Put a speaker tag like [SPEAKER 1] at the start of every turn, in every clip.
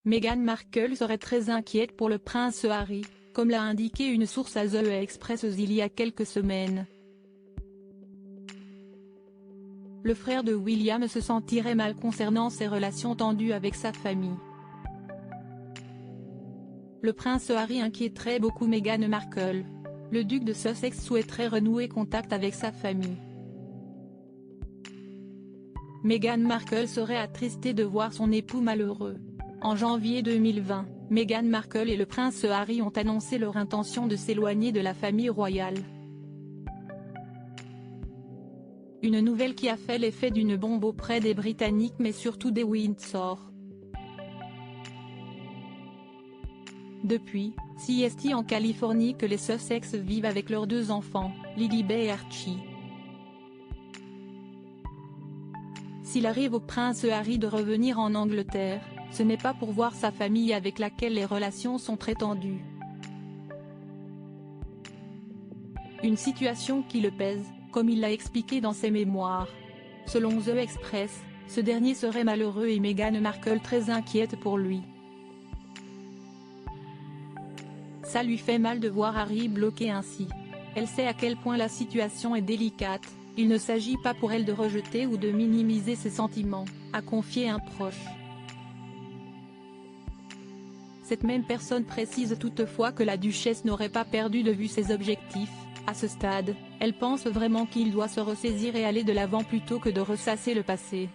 [SPEAKER 1] Meghan Markle serait très inquiète pour le prince Harry, comme l'a indiqué une source à The Express il y a quelques semaines. Le frère de William se sentirait mal concernant ses relations tendues avec sa famille. Le prince Harry inquiéterait beaucoup Meghan Markle. Le duc de Sussex souhaiterait renouer contact avec sa famille. Meghan Markle serait attristée de voir son époux malheureux. En janvier 2020, Meghan Markle et le prince Harry ont annoncé leur intention de s'éloigner de la famille royale. Une nouvelle qui a fait l'effet d'une bombe auprès des Britanniques mais surtout des Windsor. Depuis, c'est en Californie que les Sussex vivent avec leurs 2 enfants, Lilibet et Archie. S'il arrive au prince Harry de revenir en Angleterre, ce n'est pas pour voir sa famille avec laquelle les relations sont très tendues. Une situation qui le pèse, comme il l'a expliqué dans ses mémoires. Selon The Express, ce dernier serait malheureux et Meghan Markle très inquiète pour lui. Ça lui fait mal de voir Harry bloqué ainsi. Elle sait à quel point la situation est délicate, il ne s'agit pas pour elle de rejeter ou de minimiser ses sentiments, a confié un proche. Cette même personne précise toutefois que la duchesse n'aurait pas perdu de vue ses objectifs. À ce stade, elle pense vraiment qu'il doit se ressaisir et aller de l'avant plutôt que de ressasser le passé.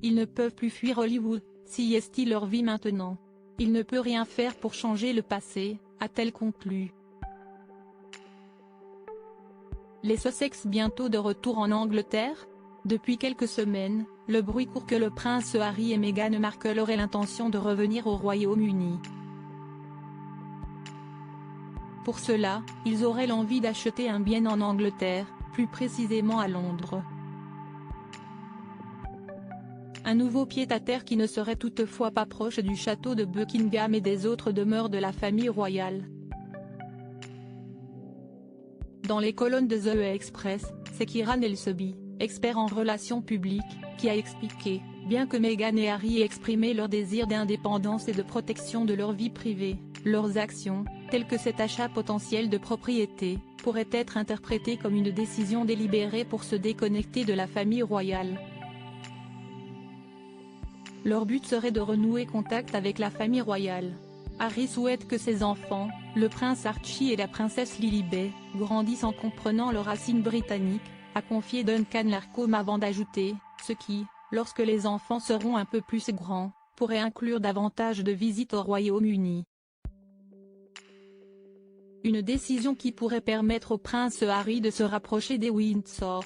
[SPEAKER 1] Ils ne peuvent plus fuir Hollywood, c'est leur vie maintenant. Il ne peut rien faire pour changer le passé, a-t-elle conclu. Les Sussex bientôt de retour en Angleterre? Depuis quelques semaines, le bruit court que le prince Harry et Meghan Markle auraient l'intention de revenir au Royaume-Uni. Pour cela, ils auraient l'envie d'acheter un bien en Angleterre, plus précisément à Londres. Un nouveau pied-à-terre qui ne serait toutefois pas proche du château de Buckingham et des autres demeures de la famille royale. Dans les colonnes de The Express, c'est Kieran Elseby, expert en relations publiques, qui a expliqué, bien que Meghan et Harry aient exprimé leur désir d'indépendance et de protection de leur vie privée, leurs actions, telles que cet achat potentiel de propriété, pourraient être interprétées comme une décision délibérée pour se déconnecter de la famille royale. Leur but serait de renouer contact avec la famille royale. Harry souhaite que ses enfants, le prince Archie et la princesse Lilibet, grandissent en comprenant leurs racines britanniques, a confié Duncan Larcombe avant d'ajouter, ce qui, lorsque les enfants seront un peu plus grands, pourrait inclure davantage de visites au Royaume-Uni. Une décision qui pourrait permettre au prince Harry de se rapprocher des Windsor.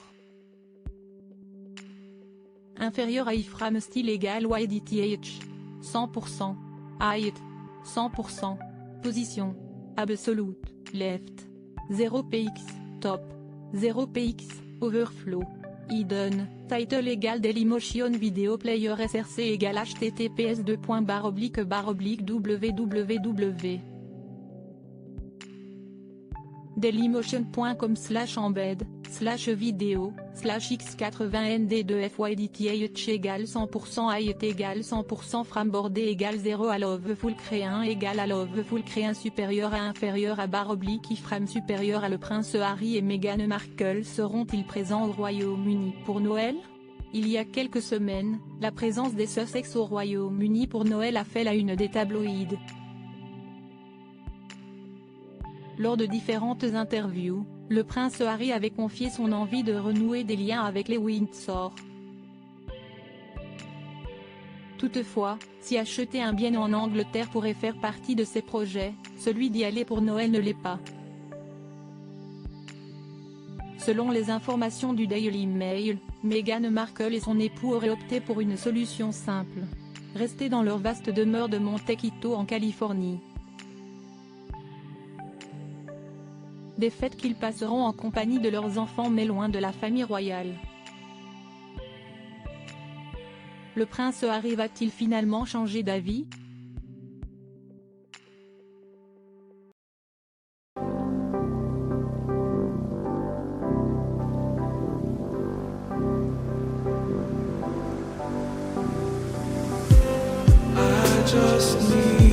[SPEAKER 1] Inférieur à Ephraim style égal YDTH. 100%. Height. 100%. Position. Absolute. Left. 0px. Top. 0px. Overflow. Hidden. Title égal Dailymotion Video Player SRC égal https://www. dailymotion.com/embed/vidéo/x80nd2fyDTH égale 100% height égale 100% frame-bordé égale 0 à love-full créant égale à love-full créant supérieur à inférieur à /iframe supérieur à. Le prince Harry et Meghan Markle seront-ils présents au Royaume-Uni pour Noël? Il y a quelques semaines, la présence des Sussex au Royaume-Uni pour Noël a fait la une des tabloïds. Lors de différentes interviews, le prince Harry avait confié son envie de renouer des liens avec les Windsor. Toutefois, si acheter un bien en Angleterre pourrait faire partie de ses projets, celui d'y aller pour Noël ne l'est pas. Selon les informations du Daily Mail, Meghan Markle et son époux auraient opté pour une solution simple. Rester dans leur vaste demeure de Montecito en Californie. Des fêtes qu'ils passeront en compagnie de leurs enfants mais loin de la famille royale. Le prince Harry va-t-il finalement changer d'avis?
[SPEAKER 2] just me.